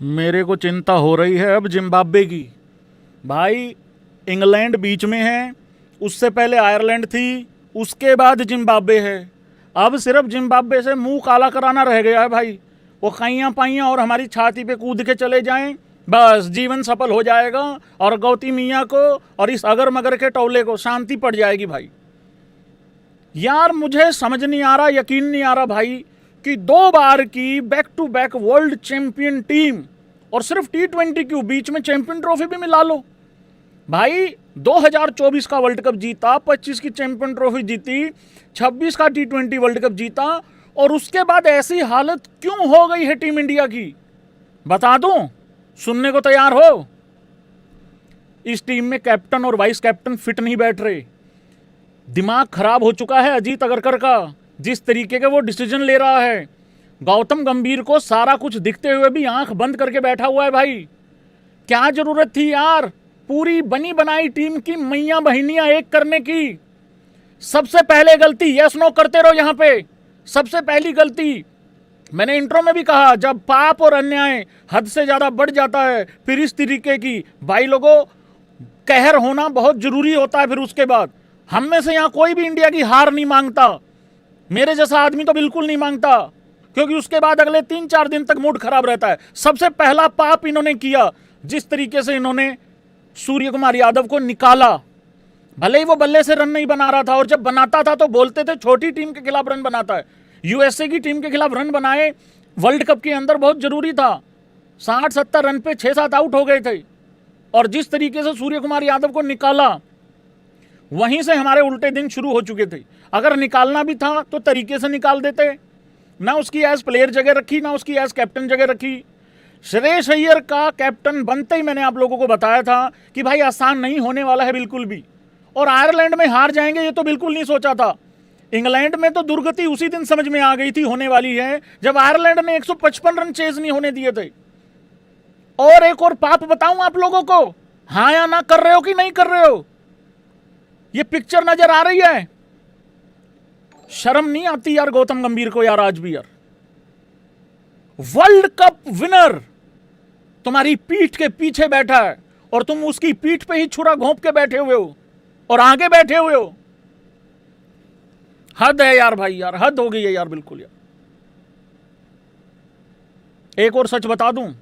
मेरे को चिंता हो रही है अब जिम्बाब्वे की। भाई, इंग्लैंड बीच में है, उससे पहले आयरलैंड थी, उसके बाद जिम्बाब्वे है। अब सिर्फ जिम्बाब्वे से मुंह काला कराना रह गया है भाई। वो काइयाँ पाइयाँ और हमारी छाती पे कूद के चले जाएं, बस जीवन सफल हो जाएगा और गौती मियाँ को और इस अगर मगर के टोले को शांति पड़ जाएगी भाई। यार मुझे समझ नहीं आ रहा, यकीन नहीं आ रहा भाई कि 2 बार की back to back world champion team और सिर्फ T20 क्यों, बीच में चैंपियन ट्रॉफी भी मिला लो भाई। 2024 का वर्ल्ड कप जीता, 25 की चैंपियन ट्रॉफी जीती, 26 का T20 वर्ल्ड कप जीता, और उसके बाद ऐसी हालत क्यों हो गई है टीम इंडिया की? बता दूं, सुनने को तैयार हो? इस टीम में कैप्टन और वाइस कैप्टन फिट नहीं बैठ रहे। दिमाग खराब हो चुका है अजीत अगरकर का, जिस तरीके के वो डिसीजन ले रहा है। गौतम गंभीर को सारा कुछ दिखते हुए भी आंख बंद करके बैठा हुआ है भाई। क्या जरूरत थी यार पूरी बनी बनाई टीम की मैया बहनियां एक करने की? सबसे पहले गलती, यस नो करते रहो यहां पे। सबसे पहली गलती मैंने इंट्रो में भी कहा, जब पाप और अन्याय हद से ज्यादा बढ़ जाता है फिर इस तरीके की भाई लोगों कहर होना बहुत जरूरी होता है। फिर उसके बाद हम में से यहां कोई भी इंडिया की हार नहीं मांगता, मेरे जैसा आदमी तो बिल्कुल नहीं मांगता, क्योंकि उसके बाद अगले 3-4 दिन तक मूड खराब रहता है। सबसे पहला पाप इन्होंने किया जिस तरीके से इन्होंने सूर्य कुमार यादव को निकाला। भले ही वो बल्ले से रन नहीं बना रहा था, और जब बनाता था तो बोलते थे छोटी टीम के खिलाफ रन बनाता है। यूएसए की टीम के खिलाफ रन बनाए वर्ल्ड कप के अंदर बहुत जरूरी था। 60-70 रन पे 6-7 आउट हो गए थे, और जिस तरीके से सूर्य कुमार यादव को निकाला वहीं से हमारे उल्टे दिन शुरू हो चुके थे। अगर निकालना भी था तो तरीके से निकाल देते, ना उसकी एज प्लेयर जगह रखी, ना उसकी एज कैप्टन जगह रखी। श्रेयस अय्यर का कैप्टन बनते ही मैंने आप लोगों को बताया था कि भाई आसान नहीं होने वाला है बिल्कुल भी, और आयरलैंड में हार जाएंगे ये तो बिल्कुल नहीं सोचा था। इंग्लैंड में तो दुर्गति उसी दिन समझ में आ गई थी होने वाली है जब आयरलैंड ने 155 रन चेज नहीं होने दिए थे। और एक और पाप बताऊं आप लोगों को, हाँ या ना कर रहे हो कि नहीं कर रहे हो? ये पिक्चर नजर आ रही है? शर्म नहीं आती यार गौतम गंभीर को यार? आज भी यार वर्ल्ड कप विनर तुम्हारी पीठ के पीछे बैठा है और तुम उसकी पीठ पे ही छुरा घोंप के बैठे हुए हो और आगे बैठे हुए हो। हद है यार भाई, यार हद हो गई है यार बिल्कुल यार। एक और सच बता दूं,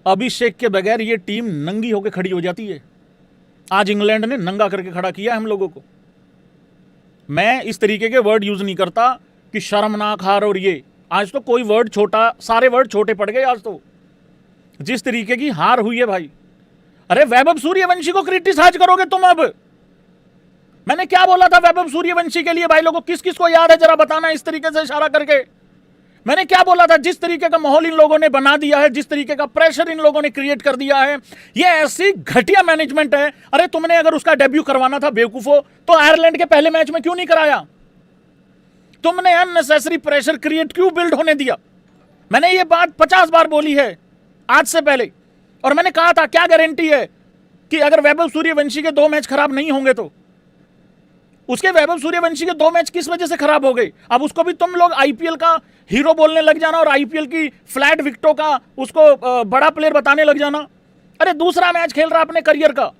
अभिषेक के बगैर ये टीम नंगी होकर खड़ी हो जाती है। आज इंग्लैंड ने नंगा करके खड़ा किया हम लोगों को। मैं इस तरीके के वर्ड यूज नहीं करता कि शर्मनाक हार और ये, आज तो कोई वर्ड छोटा, सारे वर्ड छोटे पड़ गए आज तो। जिस तरीके की हार हुई है भाई, अरे वैभव सूर्यवंशी को क्रिटिसाइज करोगे तुम अब? मैंने क्या बोला था वैभव सूर्यवंशी के लिए भाई लोगों? किस किस को याद है जरा बताना इस तरीके से इशारा करके। मैंने क्या बोला था? जिस तरीके का माहौल इन लोगों ने बना दिया है, जिस तरीके का प्रेशर इन लोगों ने क्रिएट कर दिया है, ये ऐसी घटिया मैनेजमेंट है। अरे तुमने अगर उसका डेब्यू करवाना था बेवकूफो तो आयरलैंड के पहले मैच में क्यों नहीं कराया? तुमने अननेसेसरी प्रेशर क्रिएट क्यों बिल्ड होने दिया? मैंने ये बात 50 बार बोली है आज से पहले, और मैंने कहा था क्या गारंटी है कि अगर वैभव सूर्यवंशी के 2 मैच खराब नहीं होंगे तो? उसके वैभव सूर्यवंशी के 2 मैच किस वजह से खराब हो गए? अब उसको भी तुम लोग आईपीएल का हीरो बोलने लग जाना और आईपीएल की फ्लैट विकेटों का उसको बड़ा प्लेयर बताने लग जाना। अरे दूसरा मैच खेल रहा अपने करियर का,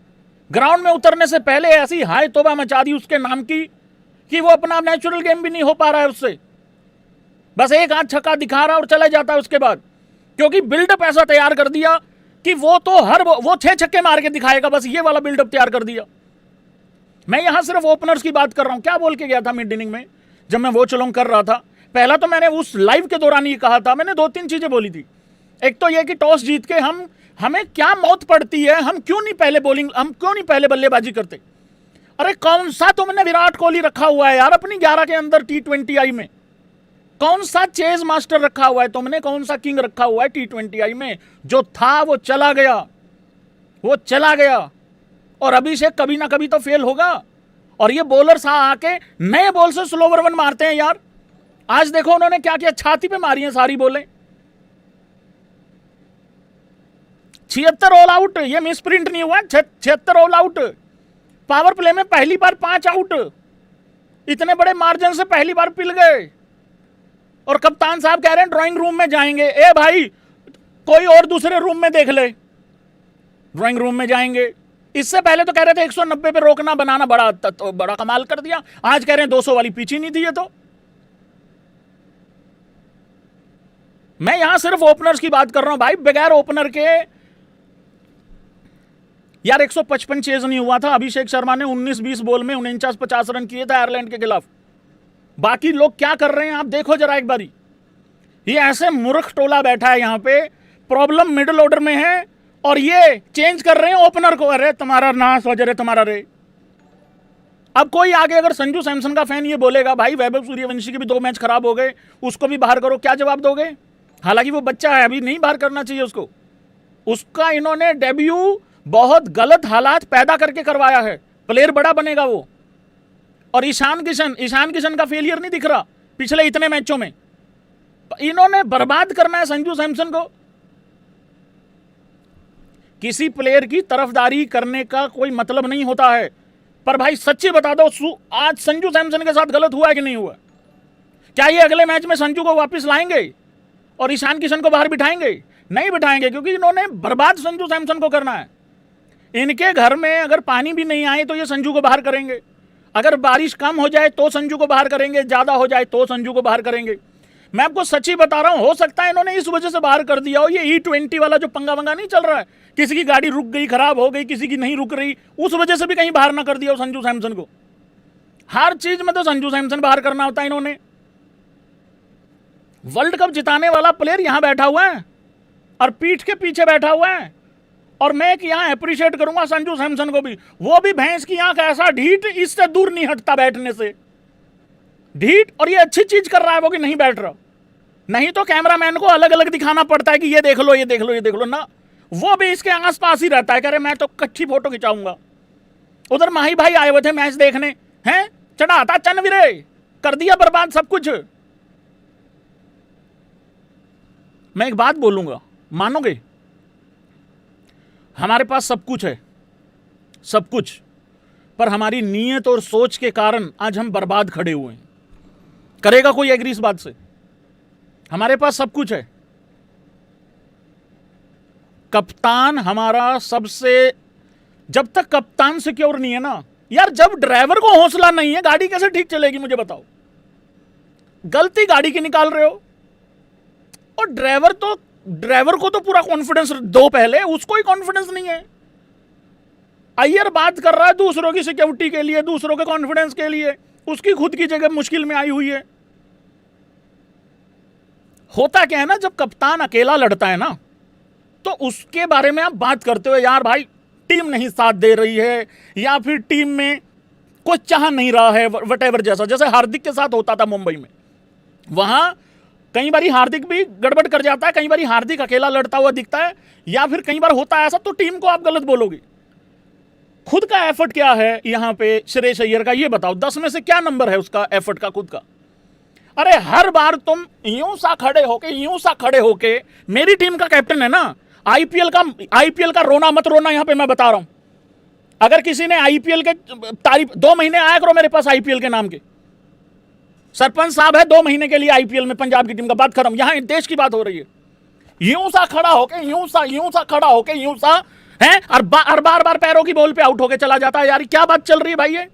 ग्राउंड में उतरने से पहले ऐसी हाय तौबा मचा दी उसके नाम की कि वो अपना नेचुरल गेम भी नहीं हो पा रहा है उससे। बस एक हाथ छक्का दिखा रहा और चला जाता है उसके बाद, क्योंकि बिल्डअप ऐसा तैयार कर दिया कि वो तो वो 6 छक्के मार के दिखाएगा, बस ये वाला बिल्डअप तैयार कर दिया। मैं यहां सिर्फ ओपनर्स की बात कर रहा हूं। क्या बोल के गया था मिड इनिंग में जब मैं वो चलोंग कर रहा था? पहला तो मैंने उस लाइव के दौरान ये कहा था, मैंने 2-3 चीजें बोली थी। एक तो ये कि टॉस जीत के हमें क्या मौत पड़ती है, हम क्यों नहीं पहले बल्लेबाजी करते? अरे कौन सा तुमने विराट कोहली रखा हुआ है यार अपनी 11 के अंदर T20 आई में? कौन सा चेज मास्टर रखा हुआ है तुमने? कौन सा किंग रखा हुआ है T20 आई में? जो था वो चला गया, वो चला गया। और अभिषेक कभी ना कभी तो फेल होगा। और ये बॉलर्स आके नए बॉल से स्लो ओवर 1 मारते हैं यार। आज देखो उन्होंने क्या किया, छाती पे मारी है सारी बॉलें। 76 ऑल आउट, ये मिस प्रिंट नहीं हुआ, 76 ऑल आउट। पावर प्ले में पहली बार 5 आउट, इतने बड़े मार्जिन से पहली बार पिल गए। और कप्तान साहब कह रहे हैं ड्राइंग रूम में जाएंगे। ए भाई कोई और दूसरे रूम में देख ले, ड्राइंग रूम में जाएंगे। इससे पहले तो कह रहे थे 190 पे रोकना बनाना, बड़ा कमाल कर दिया। आज कह रहे हैं 200 वाली पीछे नहीं थी ये तो। मैं यहां सिर्फ ओपनर्स की बात कर रहा हूं भाई, बगैर ओपनर के यार 155 चेज नहीं हुआ था। अभिषेक शर्मा ने 19-20 बॉल में 49-50 रन किए थे आयरलैंड के खिलाफ। बाकी लोग क्या कर रहे हैं आप देखो जरा एक बारी। ये ऐसे मूर्ख टोला बैठा है यहां पे, प्रॉब्लम मिडिल ऑर्डर में है और ये चेंज कर रहे हैं ओपनर को। अरे तुम्हारा नाश हो जाए तुम्हारा रे। अब कोई आगे अगर संजू सैमसन का फैन ये बोलेगा भाई वैभव सूर्यवंशी के भी 2 मैच खराब हो गए, उसको भी बाहर करो, क्या जवाब दोगे? हालांकि वो बच्चा है, अभी नहीं बाहर करना चाहिए उसको। उसका इन्होंने डेब्यू बहुत गलत हालात पैदा करके करवाया है, प्लेयर बड़ा बनेगा वो। और ईशान किशन का फेलियर नहीं दिख रहा पिछले इतने मैचों में। इन्होंने बर्बाद करना है संजू सैमसन को। किसी प्लेयर की तरफदारी करने का कोई मतलब नहीं होता है, पर भाई सच्ची बता दो आज संजू सैमसन के साथ गलत हुआ है कि नहीं हुआ? क्या ये अगले मैच में संजू को वापस लाएंगे और ईशान किशन को बाहर बिठाएंगे? नहीं बिठाएंगे, क्योंकि इन्होंने बर्बाद संजू सैमसन को करना है। इनके घर में अगर पानी भी नहीं आए तो ये संजू को बाहर करेंगे, अगर बारिश कम हो जाए तो संजू को बाहर करेंगे, ज्यादा हो जाए तो संजू को बाहर करेंगे। मैं आपको सच्ची बता रहा हूं, हो सकता है इन्होंने इस वजह से बाहर कर दिया हो। ये E20 वाला जो पंगा वंगा नहीं चल रहा है, किसी की गाड़ी रुक गई, खराब हो गई, किसी की नहीं रुक रही, उस वजह से भी कहीं बाहर ना कर दिया हो संजू सैमसन को। हर चीज में तो संजू सैमसन बाहर करना होता है इन्होंने। वर्ल्ड कप जिताने वाला प्लेयर यहां बैठा हुआ है और पीठ के पीछे बैठा हुआ है। और मैं कि यहां अप्रिशिएट करूंगा संजू सैमसन को भी, वो भी भैंस की आंख ऐसा ढीठ, इससे दूर नहीं हटता बैठने से, ढीठ। और ये अच्छी चीज कर रहा है वो कि नहीं बैठ रहा, नहीं तो कैमरामैन को अलग अलग दिखाना पड़ता है कि ये देख लो ये देख लो ये देख लो ना, वो भी इसके आसपास ही रहता है, कह रहे मैं तो कच्ची फोटो खिंचाऊंगा। उधर माही भाई आए हुए थे मैच देखने, हैं चढ़ाता चनवीरे, कर दिया बर्बाद सब कुछ। मैं एक बात बोलूंगा, मानोगे? हमारे पास सब कुछ है, सब कुछ, पर हमारी नीयत और सोच के कारण आज हम बर्बाद खड़े हुए हैं। करेगा कोई एग्री इस बात से? हमारे पास सब कुछ है, कप्तान हमारा सबसे, जब तक कप्तान सिक्योर नहीं है ना यार, जब ड्राइवर को हौसला नहीं है गाड़ी कैसे ठीक चलेगी मुझे बताओ? गलती गाड़ी की निकाल रहे हो, और ड्राइवर को तो पूरा कॉन्फिडेंस दो पहले, उसको ही कॉन्फिडेंस नहीं है। अय्यर बात कर रहा है दूसरों की सिक्योरिटी के लिए, दूसरों के कॉन्फिडेंस के लिए, उसकी खुद की जगह मुश्किल में आई हुई है। होता क्या है ना, जब कप्तान अकेला लड़ता है ना तो उसके बारे में आप बात करते हो, यार भाई टीम नहीं साथ दे रही है, या फिर टीम में कोई चाह नहीं रहा है, वटेवर, जैसे हार्दिक के साथ होता था मुंबई में। वहां कई बार हार्दिक भी गड़बड़ कर जाता है, कई बार हार्दिक अकेला लड़ता हुआ दिखता है, या फिर कई बार होता है ऐसा तो टीम को आप गलत बोलोगे। खुद का एफर्ट क्या है यहां पे श्रेयस अय्यर का, ये बताओ 10 में से क्या नंबर है उसका एफर्ट का खुद का? अरे हर बार तुम यूं सा खड़े होके, मेरी टीम का कैप्टन है ना, आईपीएल का रोना मत रोना, यहां पे मैं बता रहा हूं। अगर किसी ने आईपीएल के तारीफ, 2 महीने आया करो मेरे पास आईपीएल के नाम के, सरपंच साहब है 2 महीने के लिए आईपीएल में पंजाब की टीम का, बात खत्म। यहां देश की बात हो रही है। यूं सा खड़ा होके, यूं सा खड़ा होके, यूं सा है, और बार बार पैरों की बॉल पे आउट होके चला जाता है। यार क्या बात चल रही है भाई ये?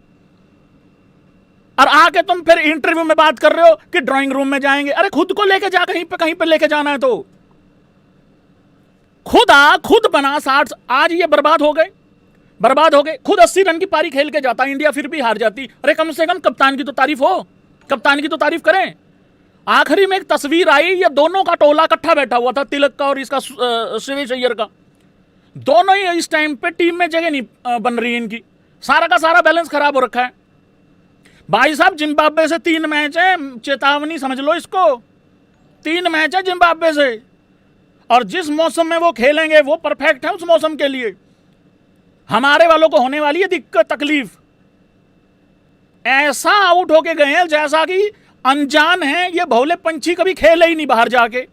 और आके तुम फिर इंटरव्यू में बात कर रहे हो कि ड्राइंग रूम में जाएंगे। अरे खुद को लेके जा, कहीं पे लेके जाना है तो खुद बना 60। आज ये बर्बाद हो गए, खुद 80 रन की पारी खेल के जाता इंडिया, फिर भी हार जाती। अरे कम से कम कप्तान की तो तारीफ हो, कप्तान की तो तारीफ करें। आखिरी में एक तस्वीर आई, ये दोनों का टोला इकट्ठा बैठा हुआ था, तिलक का और इसका श्रेयस अय्यर का। दोनों ही इस टाइम पे टीम में जगह नहीं बन रही है इनकी, सारा का सारा बैलेंस खराब हो रखा है। भाई साहब जिम्बाब्वे से 3 मैच है, चेतावनी समझ लो इसको, 3 मैच है जिम्बाब्वे से, और जिस मौसम में वो खेलेंगे वो परफेक्ट है उस मौसम के लिए। हमारे वालों को होने वाली है दिक्कत, तकलीफ। ऐसा आउट होके गए हैं जैसा कि अनजान है, ये भोले पंछी कभी खेले ही नहीं बाहर जाके।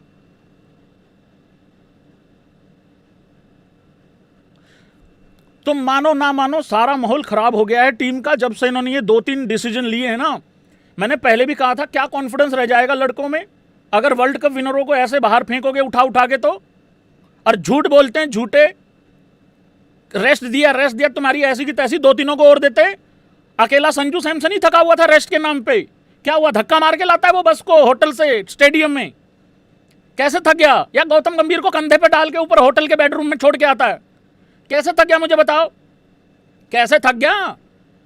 तुम मानो ना मानो, सारा माहौल खराब हो गया है टीम का जब से इन्होंने ये 2-3 डिसीजन लिए हैं ना। मैंने पहले भी कहा था, क्या कॉन्फिडेंस रह जाएगा लड़कों में अगर वर्ल्ड कप विनरों को ऐसे बाहर फेंकोगे उठा के तो। और झूठ बोलते हैं झूठे। रेस्ट दिया तुम्हारी ऐसी की तैसी, दो तीनों को और देते। अकेला संजू सैमसन ही थका हुआ था रेस्ट के नाम पे। क्या हुआ, धक्का मार के लाता है वो बस को होटल से स्टेडियम में, कैसे थक गया? या गौतम गंभीर को कंधे पे डाल के ऊपर होटल के बेडरूम में छोड़ के आता है, कैसे थक गया मुझे बताओ, कैसे थक गया?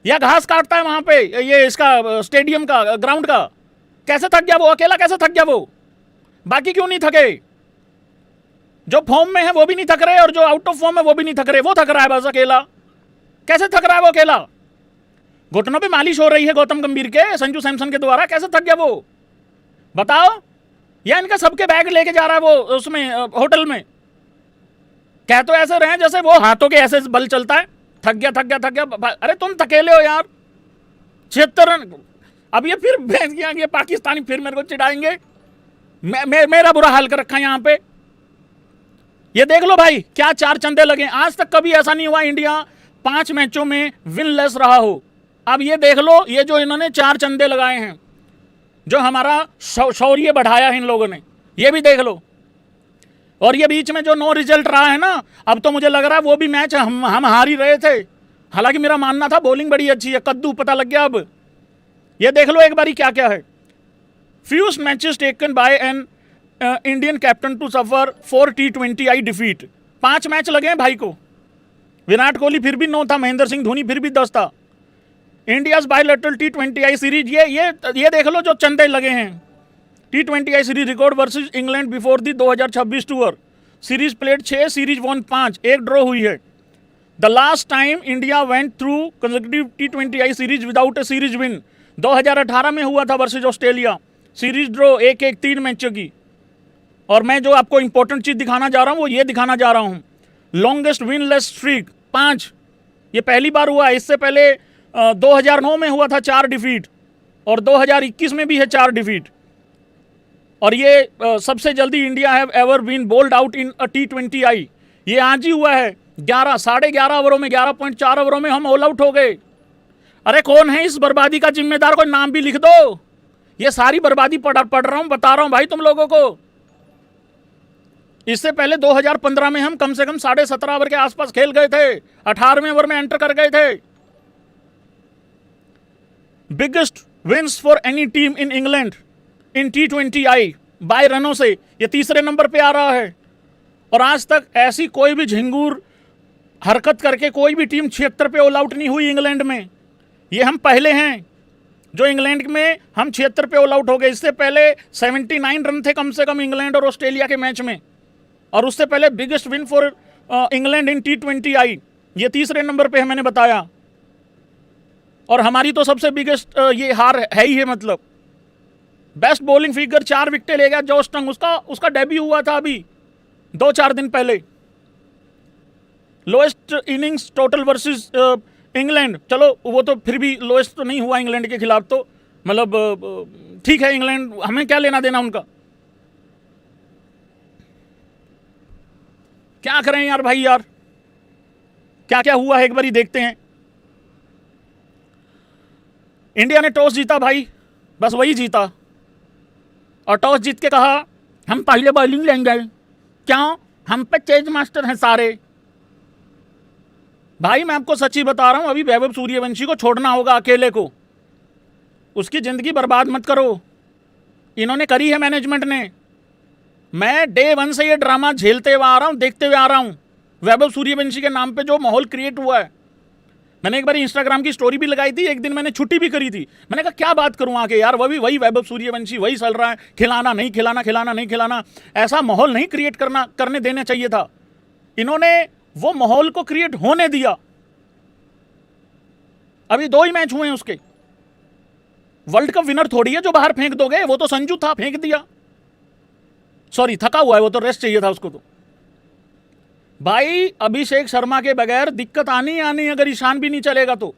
या घास काटता है वहां पे ये इसका स्टेडियम का ग्राउंड का, कैसे थक गया वो? अकेला कैसे थक गया वो? बाकी क्यों नहीं थके? जो फॉर्म में है वो भी नहीं थक रहे और जो आउट ऑफ फॉर्म है वो भी नहीं थक रहे, वो थक रहा है बस अकेला। कैसे थक रहा है वो अकेला? घुटनों पे मालिश हो रही है गौतम गंभीर के, संजू सैमसन के द्वारा, कैसे थक गया वो बताओ? या इनका सबके बैग लेके जा रहा है वो उसमें होटल में। कह तो ऐसे रहे जैसे वो हाथों के ऐसे बल चलता है, थक गया थक गया थक गया। अरे तुम थकेले हो यार, 76 रन। अब ये फिर भेज गया, ये पाकिस्तानी फिर मेरे को चिढ़ाएंगे। मेरा बुरा हाल कर रखा है यहाँ पे। ये देख लो भाई क्या 4 चंदे लगे। आज तक कभी ऐसा नहीं हुआ इंडिया 5 मैचों में विनलेस रहा हो। अब ये देख लो, ये जो इन्होंने 4 चंदे लगाए हैं, जो हमारा शौर्य बढ़ाया है इन लोगों ने, ये भी देख लो। और ये बीच में जो नो रिजल्ट रहा है ना, अब तो मुझे लग रहा है वो भी मैच हम हार ही रहे थे। हालांकि मेरा मानना था बॉलिंग बड़ी अच्छी है, कद्दू पता लग गया। अब ये देख लो एक बारी क्या क्या है। Fewest matches taken by an Indian captain to suffer 4 T20I डिफीट। 5 मैच लगे हैं भाई को। विराट कोहली फिर भी 9 था, महेंद्र सिंह धोनी फिर भी 10 था। इंडियाज बायलैटरल T20I सीरीज, ये देख लो जो चंदे लगे हैं। T20I series record versus England before the 2026 tour. Series played 6, series one 5, एक ड्रॉ हुई है। The last time India went through consecutive T20I series without A series win 2018 में हुआ था वर्सेस ऑस्ट्रेलिया। सीरीज ड्रॉ 1-1 3 मैचों की। और मैं जो आपको इंपॉर्टेंट चीज दिखाना जा रहा हूं वो ये दिखाना जा रहा हूं, लॉन्गेस्ट विनलेस स्ट्रीक 5। ये पहली बार हुआ है। इससे पहले 2009 में हुआ था 4 डिफीट और 2021 में भी है 4 डिफीट। और ये सबसे जल्दी India have ever been bowled out in a T20I, ये आज ही हुआ है। 11.5 ओवरों में, 11.4 ओवरों में हम ऑल आउट हो गए। अरे कौन है इस बर्बादी का जिम्मेदार? कोई नाम भी लिख दो। ये सारी बर्बादी पढ़ रहा हूं, बता रहा हूं भाई तुम लोगों को। इससे पहले 2015 में हम कम से कम 17.5 ओवर के आसपास खेल गए थे, 18वें ओवर में एंटर कर गए थे। Biggest wins for any team in England in T20I by रनों से ये तीसरे नंबर पे आ रहा है। और आज तक ऐसी कोई भी झिंगूर हरकत करके कोई भी टीम 76 पे ऑल आउट नहीं हुई इंग्लैंड में। ये हम पहले हैं जो इंग्लैंड में हम 76 पे ऑल आउट हो गए। इससे पहले 79 रन थे कम से कम इंग्लैंड और ऑस्ट्रेलिया के मैच में। और उससे पहले biggest win for England in T20I, ये तीसरे नंबर पे है, मैंने बताया। और हमारी तो सबसे बिगेस्ट ये हार है ही है। मतलब बेस्ट बॉलिंग फिगर 4 विकेटें ले गया जॉस टंग, उसका डेब्यू हुआ था अभी 2-4 दिन पहले। Lowest innings total versus England, चलो वो तो फिर भी लोएस्ट तो नहीं हुआ इंग्लैंड के खिलाफ, तो मतलब ठीक है, इंग्लैंड हमें क्या लेना देना उनका। क्या करें यार भाई, यार क्या क्या हुआ है एक बारी देखते हैं। इंडिया ने टॉस जीता भाई, बस वही जीता। और टॉस जीत के कहा हम पहले बॉलिंग लेंगे, क्यों? हम पे चेज मास्टर हैं सारे। भाई मैं आपको सच्ची बता रहा हूं, अभी वैभव सूर्यवंशी को छोड़ना होगा अकेले को। उसकी जिंदगी बर्बाद मत करो, इन्होंने करी है मैनेजमेंट ने। मैं डे 1 से ये ड्रामा झेलते हुए आ रहा हूं, देखते हुए आ रहा हूं। वैभव सूर्यवंशी के नाम पे जो माहौल क्रिएट हुआ है, मैंने एक बार इंस्टाग्राम की स्टोरी भी लगाई थी, एक दिन मैंने छुट्टी भी करी थी। मैंने कहा क्या बात करूं आके यार, वही वैभव सूर्यवंशी वही चल रहा है, खिलाना नहीं खिलाना, खिलाना नहीं खिलाना। ऐसा माहौल नहीं क्रिएट करने देना चाहिए था। इन्होंने वो माहौल को क्रिएट होने दिया। अभी 2 ही मैच हुए हैं उसके। वर्ल्ड कप विनर थोड़ी है जो बाहर फेंक दोगे, वो तो संजू था, फेंक दिया। सॉरी, थका हुआ है वो तो, रेस्ट चाहिए था उसको। तो भाई अभिषेक शर्मा के बगैर दिक्कत आनी अगर ईशान भी नहीं चलेगा तो।